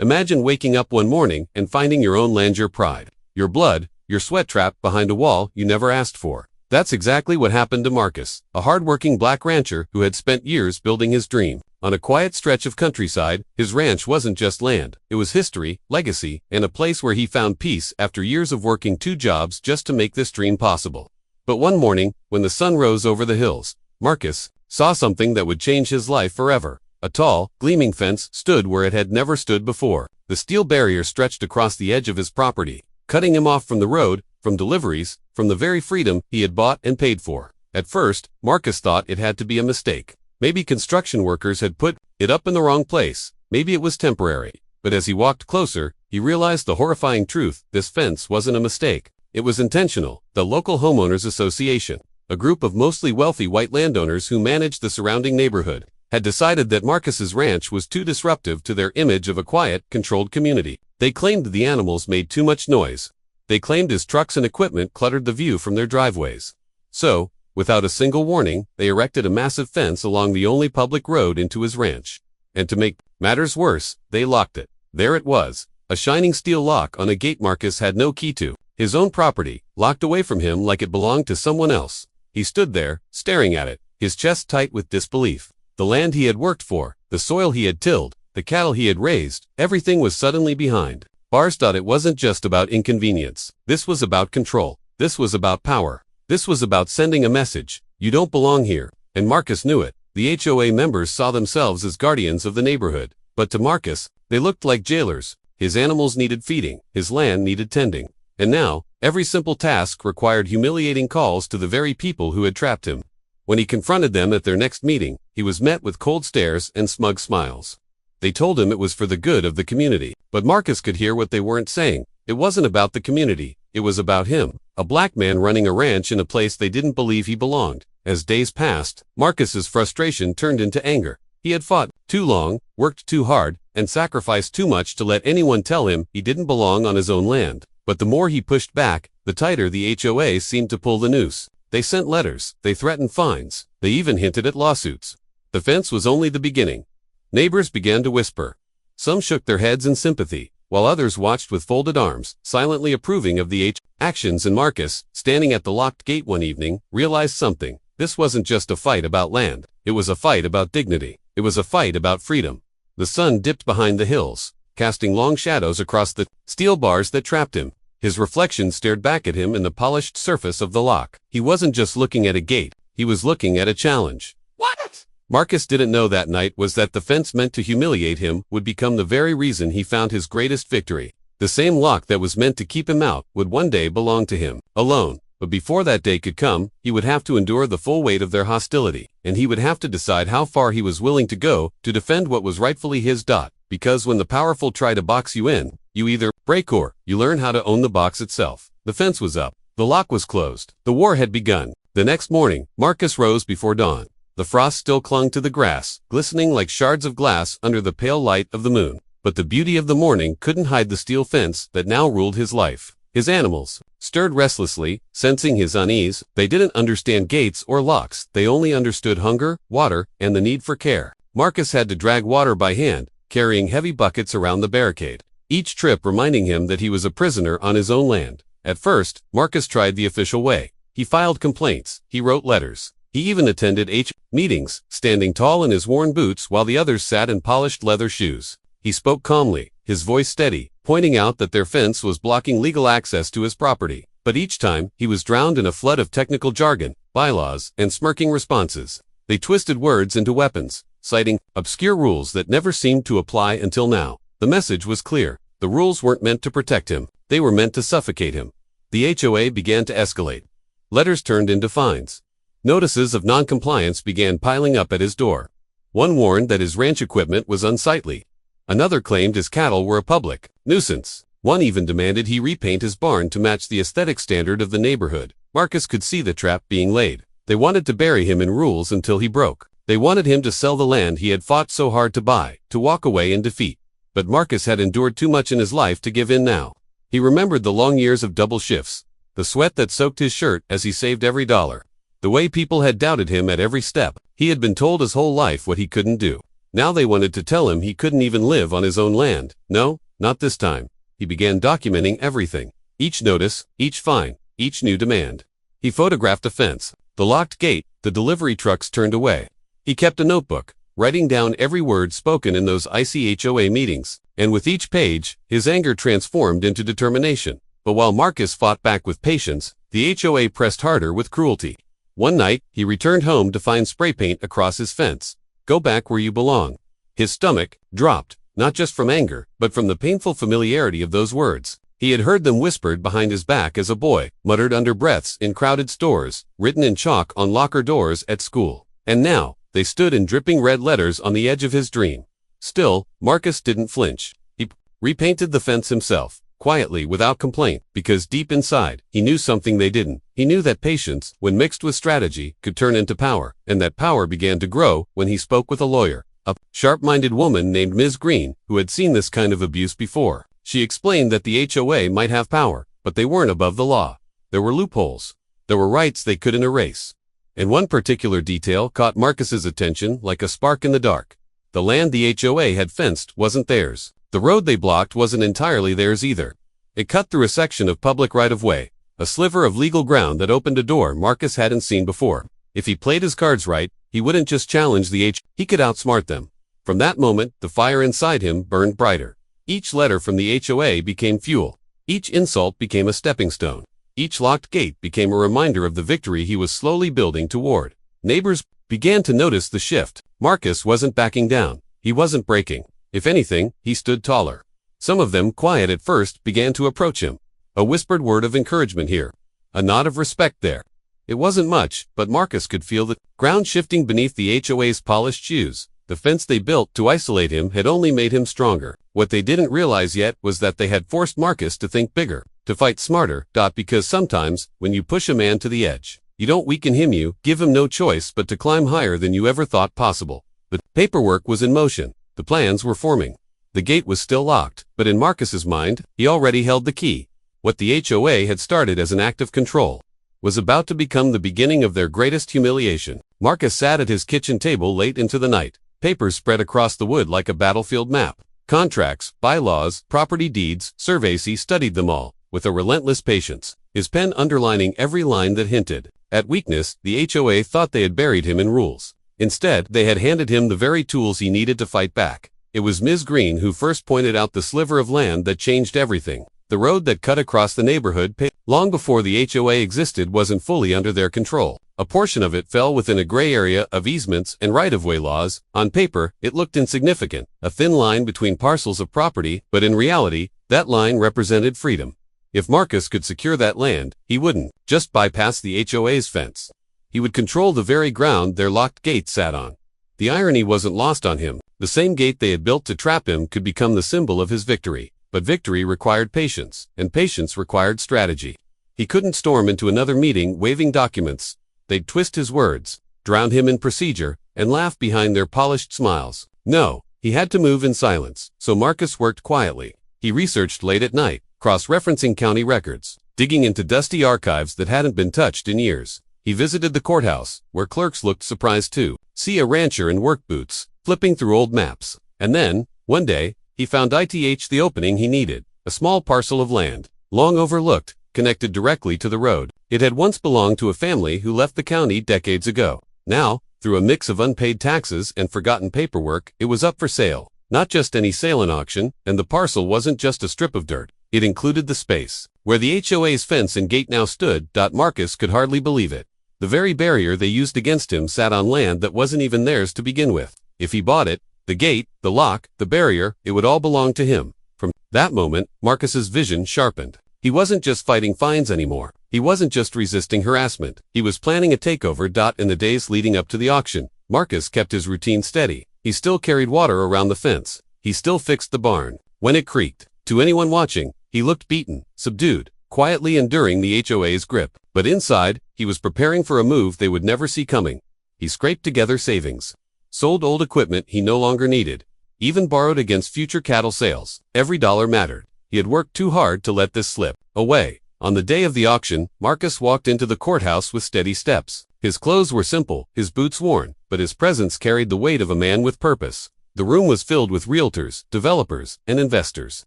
Imagine waking up one morning and finding your own land, your pride, your blood, your sweat trapped behind a wall you never asked for. That's exactly what happened to Marcus, a hard-working black rancher who had spent years building his dream. On a quiet stretch of countryside, his ranch wasn't just land. It was history, legacy, and a place where he found peace after years of working 2 jobs just to make this dream possible. But one morning, when the sun rose over the hills, Marcus saw something that would change his life forever. A tall, gleaming fence stood where it had never stood before. The steel barrier stretched across the edge of his property, cutting him off from the road, from deliveries, from the very freedom he had bought and paid for. At first, Marcus thought it had to be a mistake. Maybe construction workers had put it up in the wrong place. Maybe it was temporary. But as he walked closer, he realized the horrifying truth. This fence wasn't a mistake. It was intentional. The local homeowners association, a group of mostly wealthy white landowners who managed the surrounding neighborhood, had decided that Marcus's ranch was too disruptive to their image of a quiet, controlled community. They claimed the animals made too much noise. They claimed his trucks and equipment cluttered the view from their driveways. So, without a single warning, they erected a massive fence along the only public road into his ranch. And to make matters worse, they locked it. There it was, a shining steel lock on a gate Marcus had no key to. His own property, locked away from him like it belonged to someone else. He stood there, staring at it, his chest tight with disbelief. The land he had worked for, the soil he had tilled, the cattle he had raised, everything was suddenly behind bars. It wasn't just about inconvenience. This was about control. This was about power. This was about sending a message. You don't belong here. And Marcus knew it. The HOA members saw themselves as guardians of the neighborhood. But to Marcus, they looked like jailers. His animals needed feeding. His land needed tending. And now, every simple task required humiliating calls to the very people who had trapped him. When he confronted them at their next meeting, he was met with cold stares and smug smiles. They told him it was for the good of the community. But Marcus could hear what they weren't saying. It wasn't about the community. It was about him, a black man running a ranch in a place they didn't believe he belonged. As days passed, Marcus's frustration turned into anger. He had fought too long, worked too hard, and sacrificed too much to let anyone tell him he didn't belong on his own land. But the more he pushed back, the tighter the HOA seemed to pull the noose. They sent letters, they threatened fines, they even hinted at lawsuits. The fence was only the beginning. Neighbors began to whisper. Some shook their heads in sympathy, while others watched with folded arms, silently approving of the actions. And Marcus, standing at the locked gate one evening, realized something. This wasn't just a fight about land. It was a fight about dignity. It was a fight about freedom. The sun dipped behind the hills, casting long shadows across the steel bars that trapped him. His reflection stared back at him in the polished surface of the lock. He wasn't just looking at a gate, he was looking at a challenge. What Marcus didn't know that night was that the fence meant to humiliate him would become the very reason he found his greatest victory. The same lock that was meant to keep him out would one day belong to him, alone. But before that day could come, he would have to endure the full weight of their hostility, and he would have to decide how far he was willing to go to defend what was rightfully his. Because when the powerful try to box you in, you either break or you learn how to own the box itself. The fence was up. The lock was closed. The war had begun. The next morning, Marcus rose before dawn. The frost still clung to the grass, glistening like shards of glass under the pale light of the moon. But the beauty of the morning couldn't hide the steel fence that now ruled his life. His animals stirred restlessly, sensing his unease. They didn't understand gates or locks. They only understood hunger, water, and the need for care. Marcus had to drag water by hand, carrying heavy buckets around the barricade, each trip reminding him that he was a prisoner on his own land. At first, Marcus tried the official way. He filed complaints. He wrote letters. He even attended meetings, standing tall in his worn boots while the others sat in polished leather shoes. He spoke calmly, his voice steady, pointing out that their fence was blocking legal access to his property. But each time, he was drowned in a flood of technical jargon, bylaws, and smirking responses. They twisted words into weapons, citing obscure rules that never seemed to apply until now. The message was clear. The rules weren't meant to protect him. They were meant to suffocate him. The HOA began to escalate. Letters turned into fines. Notices of non-compliance began piling up at his door. One warned that his ranch equipment was unsightly. Another claimed his cattle were a public nuisance. One even demanded he repaint his barn to match the aesthetic standard of the neighborhood. Marcus could see the trap being laid. They wanted to bury him in rules until he broke. They wanted him to sell the land he had fought so hard to buy, to walk away in defeat. But Marcus had endured too much in his life to give in now. He remembered the long years of double shifts, the sweat that soaked his shirt as he saved every dollar, the way people had doubted him at every step. He had been told his whole life what he couldn't do. Now they wanted to tell him he couldn't even live on his own land. No, not this time. He began documenting everything. Each notice, each fine, each new demand. He photographed a fence, the locked gate, the delivery trucks turned away. He kept a notebook, writing down every word spoken in those icy HOA meetings, and with each page, his anger transformed into determination. But while Marcus fought back with patience, the HOA pressed harder with cruelty. One night, he returned home to find spray paint across his fence. "Go back where you belong." His stomach dropped, not just from anger, but from the painful familiarity of those words. He had heard them whispered behind his back as a boy, muttered under breaths in crowded stores, written in chalk on locker doors at school. And now, they stood in dripping red letters on the edge of his dream. Still, Marcus didn't flinch. He repainted the fence himself, quietly, without complaint, because deep inside, he knew something they didn't. He knew that patience, when mixed with strategy, could turn into power, and that power began to grow when he spoke with a lawyer, a sharp-minded woman named Ms. Green, who had seen this kind of abuse before. She explained that the HOA might have power, but they weren't above the law. There were loopholes. There were rights they couldn't erase. And one particular detail caught Marcus's attention like a spark in the dark. The land the HOA had fenced wasn't theirs. The road they blocked wasn't entirely theirs either. It cut through a section of public right-of-way, a sliver of legal ground that opened a door Marcus hadn't seen before. If he played his cards right, he wouldn't just challenge the he could outsmart them. From that moment, the fire inside him burned brighter. Each letter from the HOA became fuel. Each insult became a stepping stone. Each locked gate became a reminder of the victory he was slowly building toward. Neighbors began to notice the shift. Marcus wasn't backing down. He wasn't breaking. If anything, he stood taller. Some of them, quiet at first, began to approach him. A whispered word of encouragement here. A nod of respect there. It wasn't much, but Marcus could feel the ground shifting beneath the HOA's polished shoes. The fence they built to isolate him had only made him stronger. What they didn't realize yet was that they had forced Marcus to think bigger, to fight smarter. Because sometimes, when you push a man to the edge, you don't weaken him, you give him no choice but to climb higher than you ever thought possible. The paperwork was in motion. The plans were forming. The gate was still locked, but in Marcus's mind, he already held the key. What the HOA had started as an act of control was about to become the beginning of their greatest humiliation. Marcus sat at his kitchen table late into the night. Papers spread across the wood like a battlefield map. Contracts, bylaws, property deeds, surveys. He studied them all, with a relentless patience, his pen underlining every line that hinted at weakness. The HOA thought they had buried him in rules. Instead, they had handed him the very tools he needed to fight back. It was Ms. Green who first pointed out the sliver of land that changed everything. The road that cut across the neighborhood, long before the HOA existed, wasn't fully under their control. A portion of it fell within a gray area of easements and right-of-way laws. On paper, it looked insignificant, a thin line between parcels of property, but in reality, that line represented freedom. If Marcus could secure that land, he wouldn't just bypass the HOA's fence. He would control the very ground their locked gate sat on. The irony wasn't lost on him. The same gate they had built to trap him could become the symbol of his victory. But victory required patience, and patience required strategy. He couldn't storm into another meeting waving documents. They'd twist his words, drown him in procedure, and laugh behind their polished smiles. No, he had to move in silence, so Marcus worked quietly. He researched late at night, cross-referencing county records, digging into dusty archives that hadn't been touched in years. He visited the courthouse, where clerks looked surprised too. See a rancher in work boots, flipping through old maps. And then, one day, he found the opening he needed, a small parcel of land, long overlooked, connected directly to the road. It had once belonged to a family who left the county decades ago. Now, through a mix of unpaid taxes and forgotten paperwork, it was up for sale. Not just any sale, an auction, and the parcel wasn't just a strip of dirt. It included the space where the HOA's fence and gate now stood. Marcus could hardly believe it. The very barrier they used against him sat on land that wasn't even theirs to begin with. If he bought it, the gate, the lock, the barrier, it would all belong to him. From that moment, Marcus's vision sharpened. He wasn't just fighting fines anymore. He wasn't just resisting harassment. He was planning a takeover. In the days leading up to the auction, Marcus kept his routine steady. He still carried water around the fence. He still fixed the barn when it creaked. To anyone watching, he looked beaten, subdued, quietly enduring the HOA's grip. But inside, he was preparing for a move they would never see coming. He scraped together savings, sold old equipment he no longer needed, even borrowed against future cattle sales. Every dollar mattered. He had worked too hard to let this slip away. On the day of the auction, Marcus walked into the courthouse with steady steps. His clothes were simple, his boots worn, but his presence carried the weight of a man with purpose. The room was filled with realtors, developers, and investors,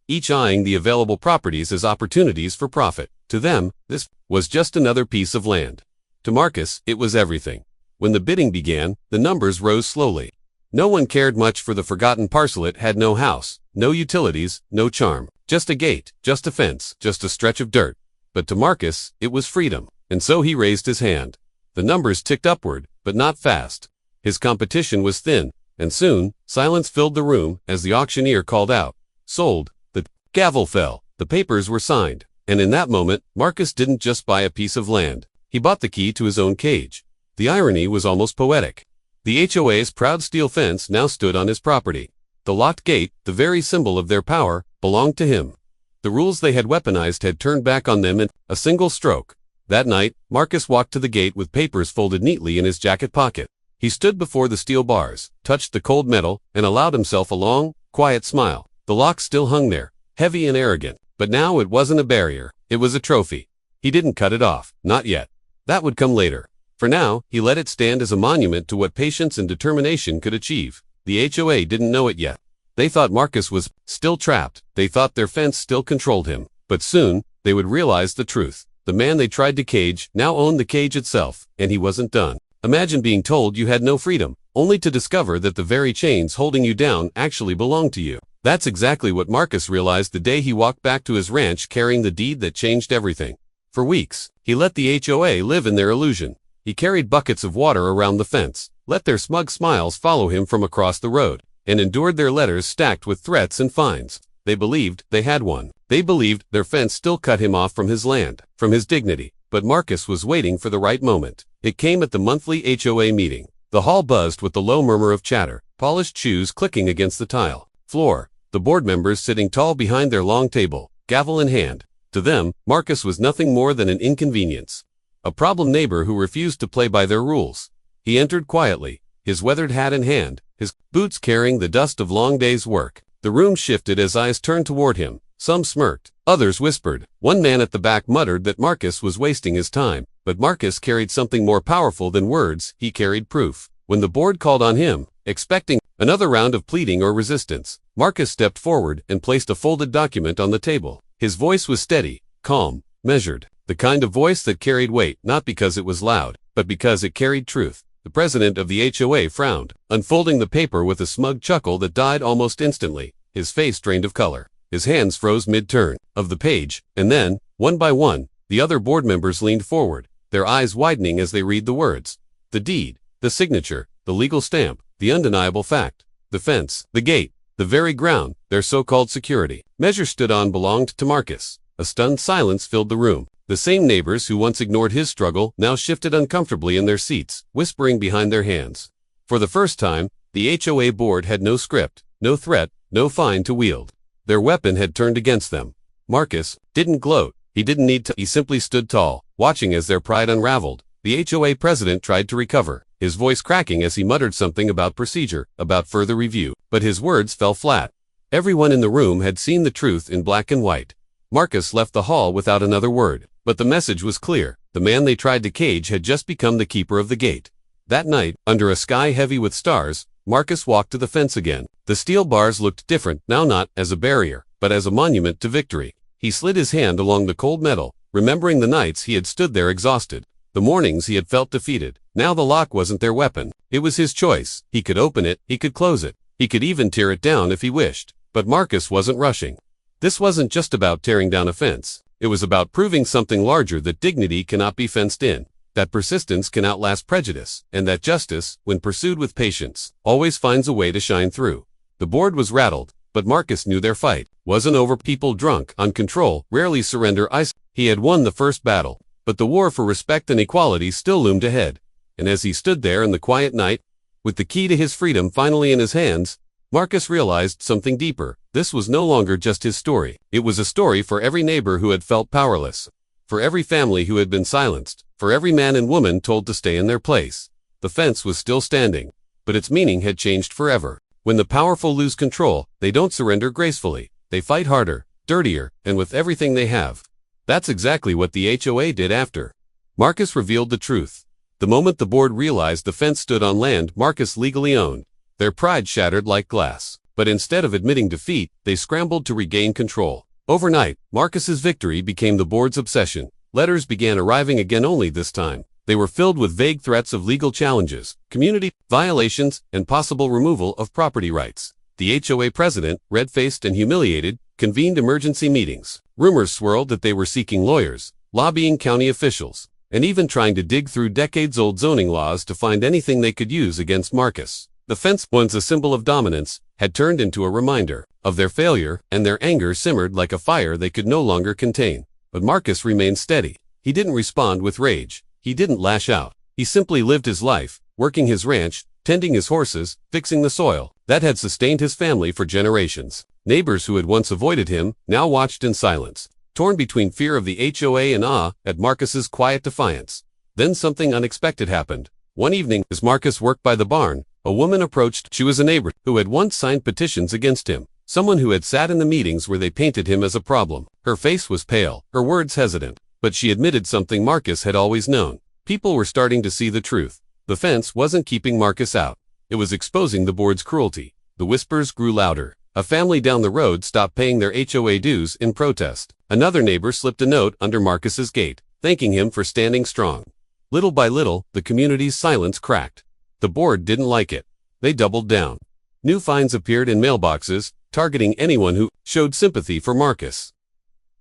each eyeing the available properties as opportunities for profit. To them, this was just another piece of land. To Marcus, it was everything. When the bidding began, the numbers rose slowly. No one cared much for the forgotten parcelet had no house, no utilities, no charm. Just a gate, just a fence, just a stretch of dirt. But to Marcus, it was freedom. And so he raised his hand. The numbers ticked upward, but not fast. His competition was thin, and soon, silence filled the room as the auctioneer called out, "Sold." The gavel fell. The papers were signed. And in that moment, Marcus didn't just buy a piece of land. He bought the key to his own cage. The irony was almost poetic. The HOA's proud steel fence now stood on his property. The locked gate, the very symbol of their power, belonged to him. The rules they had weaponized had turned back on them in a single stroke. That night, Marcus walked to the gate with papers folded neatly in his jacket pocket. He stood before the steel bars, touched the cold metal, and allowed himself a long, quiet smile. The lock still hung there, heavy and arrogant, but now it wasn't a barrier, it was a trophy. He didn't cut it off, not yet. That would come later. For now, he let it stand as a monument to what patience and determination could achieve. The HOA didn't know it yet. They thought Marcus was still trapped. They thought their fence still controlled him. But soon, they would realize the truth. The man they tried to cage now owned the cage itself, and he wasn't done. Imagine being told you had no freedom, only to discover that the very chains holding you down actually belonged to you. That's exactly what Marcus realized the day he walked back to his ranch carrying the deed that changed everything. For weeks, he let the HOA live in their illusion. He carried buckets of water around the fence, let their smug smiles follow him from across the road, and endured their letters stacked with threats and fines. They believed they had won. They believed their fence still cut him off from his land, from his dignity. But Marcus was waiting for the right moment. It came at the monthly HOA meeting. The hall buzzed with the low murmur of chatter, polished shoes clicking against the tile floor, the board members sitting tall behind their long table, gavel in hand. To them, Marcus was nothing more than an inconvenience. A problem neighbor who refused to play by their rules. He entered quietly, his weathered hat in hand, his boots carrying the dust of long days' work. The room shifted as eyes turned toward him. Some smirked, others whispered. One man at the back muttered that Marcus was wasting his time. But Marcus carried something more powerful than words. He carried proof. When the board called on him, expecting another round of pleading or resistance, Marcus stepped forward and placed a folded document on the table. His voice was steady, calm, measured. The kind of voice that carried weight not because it was loud, but because it carried truth. The president of the HOA frowned, unfolding the paper with a smug chuckle that died almost instantly. His face drained of color. His hands froze mid-turn of the page, and then, one by one, the other board members leaned forward, their eyes widening as they read the words. The deed, the signature, the legal stamp, the undeniable fact, the fence, the gate, the very ground, their so-called security. Measure stood on belonged to Marcus. A stunned silence filled the room. The same neighbors who once ignored his struggle now shifted uncomfortably in their seats, whispering behind their hands. For the first time, the HOA board had no script, no threat, no fine to wield. Their weapon had turned against them. Marcus didn't gloat. He didn't need to. He simply stood tall, watching as their pride unraveled. The HOA president tried to recover, his voice cracking as he muttered something about procedure, about further review. But his words fell flat. Everyone in the room had seen the truth in black and white. Marcus left the hall without another word. But the message was clear. The man they tried to cage had just become the keeper of the gate. That night, under a sky heavy with stars, Marcus walked to the fence again. The steel bars looked different, now not as a barrier, but as a monument to victory. He slid his hand along the cold metal, remembering the nights he had stood there exhausted, the mornings he had felt defeated. Now the lock wasn't their weapon. It was his choice. He could open it, he could close it, he could even tear it down if he wished. But Marcus wasn't rushing. This wasn't just about tearing down a fence. It was about proving something larger, that dignity cannot be fenced in, that persistence can outlast prejudice, and that justice, when pursued with patience, always finds a way to shine through. The board was rattled, but Marcus knew their fight wasn't over. People drunk on control rarely surrender ice. He had won the first battle, but the war for respect and equality still loomed ahead. And as he stood there in the quiet night, with the key to his freedom finally in his hands, Marcus realized something deeper. This was no longer just his story. It was a story for every neighbor who had felt powerless, for every family who had been silenced, for every man and woman told to stay in their place. The fence was still standing, but its meaning had changed forever. When the powerful lose control, they don't surrender gracefully. They fight harder, dirtier, and with everything they have. That's exactly what the HOA did after Marcus revealed the truth. The moment the board realized the fence stood on land Marcus legally owned, their pride shattered like glass. But instead of admitting defeat, they scrambled to regain control. Overnight, Marcus's victory became the board's obsession. Letters began arriving again, only this time they were filled with vague threats of legal challenges, community violations, and possible removal of property rights. The HOA president, red-faced and humiliated, convened emergency meetings. Rumors swirled that they were seeking lawyers, lobbying county officials, and even trying to dig through decades-old zoning laws to find anything they could use against Marcus. The fence, once a symbol of dominance, had turned into a reminder of their failure, and their anger simmered like a fire they could no longer contain. But Marcus remained steady. He didn't respond with rage. He didn't lash out. He simply lived his life, working his ranch, tending his horses, fixing the soil that had sustained his family for generations. Neighbors who had once avoided him now watched in silence, torn between fear of the HOA and awe at Marcus's quiet defiance. Then something unexpected happened. One evening, as Marcus worked by the barn, a woman approached. She was a neighbor who had once signed petitions against him, someone who had sat in the meetings where they painted him as a problem. Her face was pale, her words hesitant, but she admitted something Marcus had always known. People were starting to see the truth. The fence wasn't keeping Marcus out. It was exposing the board's cruelty. The whispers grew louder. A family down the road stopped paying their HOA dues in protest. Another neighbor slipped a note under Marcus's gate, thanking him for standing strong. Little by little, the community's silence cracked. The board didn't like it. They doubled down. New fines appeared in mailboxes, targeting anyone who showed sympathy for Marcus.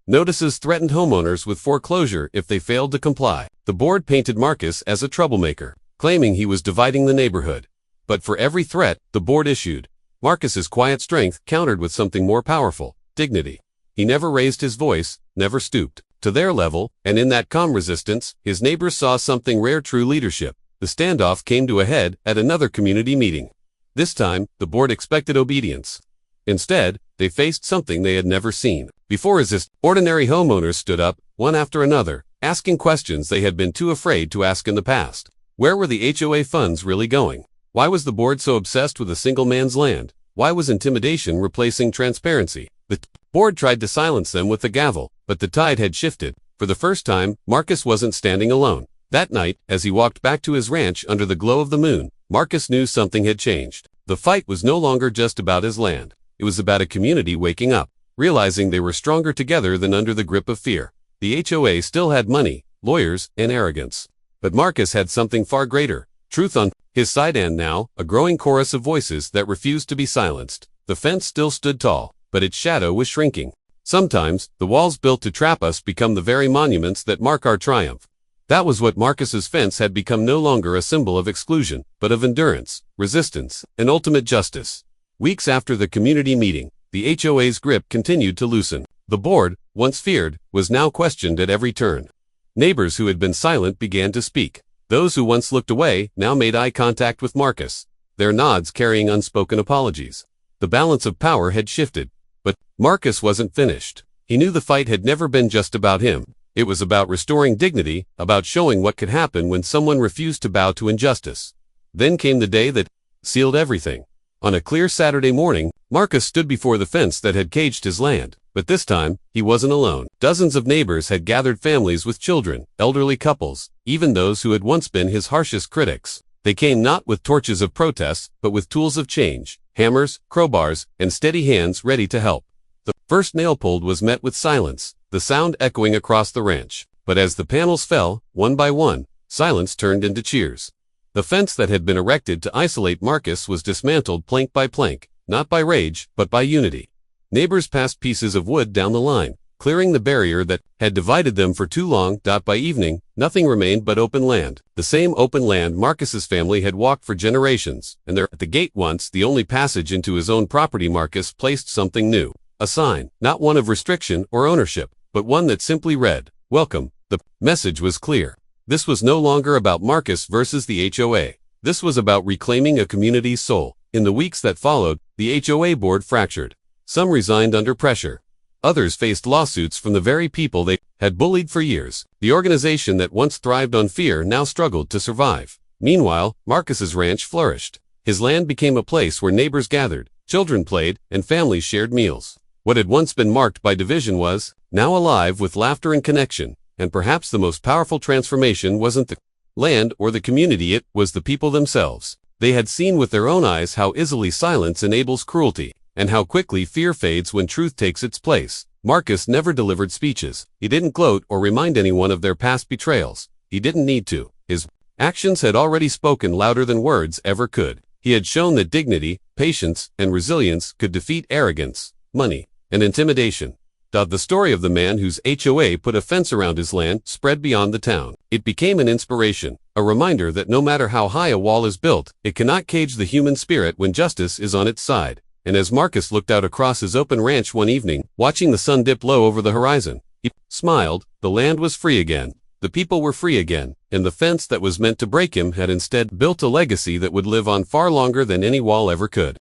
Notices threatened homeowners with foreclosure if they failed to comply. The board painted Marcus as a troublemaker, claiming he was dividing the neighborhood. But for every threat the board issued, Marcus's quiet strength countered with something more powerful: dignity. He never raised his voice, never stooped to their level, and in that calm resistance, his neighbors saw something rare: true leadership. The standoff came to a head at another community meeting. This time, the board expected obedience. Instead, they faced something they had never seen before. Ordinary homeowners stood up, one after another, asking questions they had been too afraid to ask in the past. Where were the HOA funds really going? Why was the board so obsessed with a single man's land? Why was intimidation replacing transparency? The board tried to silence them with the gavel, but the tide had shifted. For the first time, Marcus wasn't standing alone. That night, as he walked back to his ranch under the glow of the moon, Marcus knew something had changed. The fight was no longer just about his land. It was about a community waking up, realizing they were stronger together than under the grip of fear. The HOA still had money, lawyers, and arrogance. But Marcus had something far greater: truth on his side, and now, a growing chorus of voices that refused to be silenced. The fence still stood tall, but its shadow was shrinking. Sometimes, the walls built to trap us become the very monuments that mark our triumph. That was what Marcus's fence had become: no longer a symbol of exclusion, but of endurance, resistance, and ultimate justice. Weeks after the community meeting, the HOA's grip continued to loosen. The board, once feared, was now questioned at every turn. Neighbors who had been silent began to speak. Those who once looked away now made eye contact with Marcus, their nods carrying unspoken apologies. The balance of power had shifted. But Marcus wasn't finished. He knew the fight had never been just about him. It was about restoring dignity, about showing what could happen when someone refused to bow to injustice. Then came the day that sealed everything. On a clear Saturday morning, Marcus stood before the fence that had caged his land. But this time, he wasn't alone. Dozens of neighbors had gathered, families with children, elderly couples, even those who had once been his harshest critics. They came not with torches of protest, but with tools of change: hammers, crowbars, and steady hands ready to help. The first nail pulled was met with silence, the sound echoing across the ranch. But as the panels fell, one by one, silence turned into cheers. The fence that had been erected to isolate Marcus was dismantled plank by plank, not by rage, but by unity. Neighbors passed pieces of wood down the line, clearing the barrier that had divided them for too long. By evening, nothing remained but open land. The same open land Marcus's family had walked for generations, and there, at the gate once the only passage into his own property, Marcus placed something new. A sign, not one of restriction or ownership, but one that simply read, "Welcome." The message was clear. This was no longer about Marcus versus the HOA. This was about reclaiming a community's soul. In the weeks that followed, the HOA board fractured. Some resigned under pressure. Others faced lawsuits from the very people they had bullied for years. The organization that once thrived on fear now struggled to survive. Meanwhile, Marcus's ranch flourished. His land became a place where neighbors gathered, children played, and families shared meals. What had once been marked by division was now alive with laughter and connection. And perhaps the most powerful transformation wasn't the land or the community, it was the people themselves. They had seen with their own eyes how easily silence enables cruelty, and how quickly fear fades when truth takes its place. Marcus never delivered speeches. He didn't gloat or remind anyone of their past betrayals. He didn't need to. His actions had already spoken louder than words ever could. He had shown that dignity, patience, and resilience could defeat arrogance, money, and intimidation. The story of the man whose HOA put a fence around his land spread beyond the town. It became an inspiration, a reminder that no matter how high a wall is built, it cannot cage the human spirit when justice is on its side. And as Marcus looked out across his open ranch one evening, watching the sun dip low over the horizon, he smiled. The land was free again. The people were free again, and the fence that was meant to break him had instead built a legacy that would live on far longer than any wall ever could.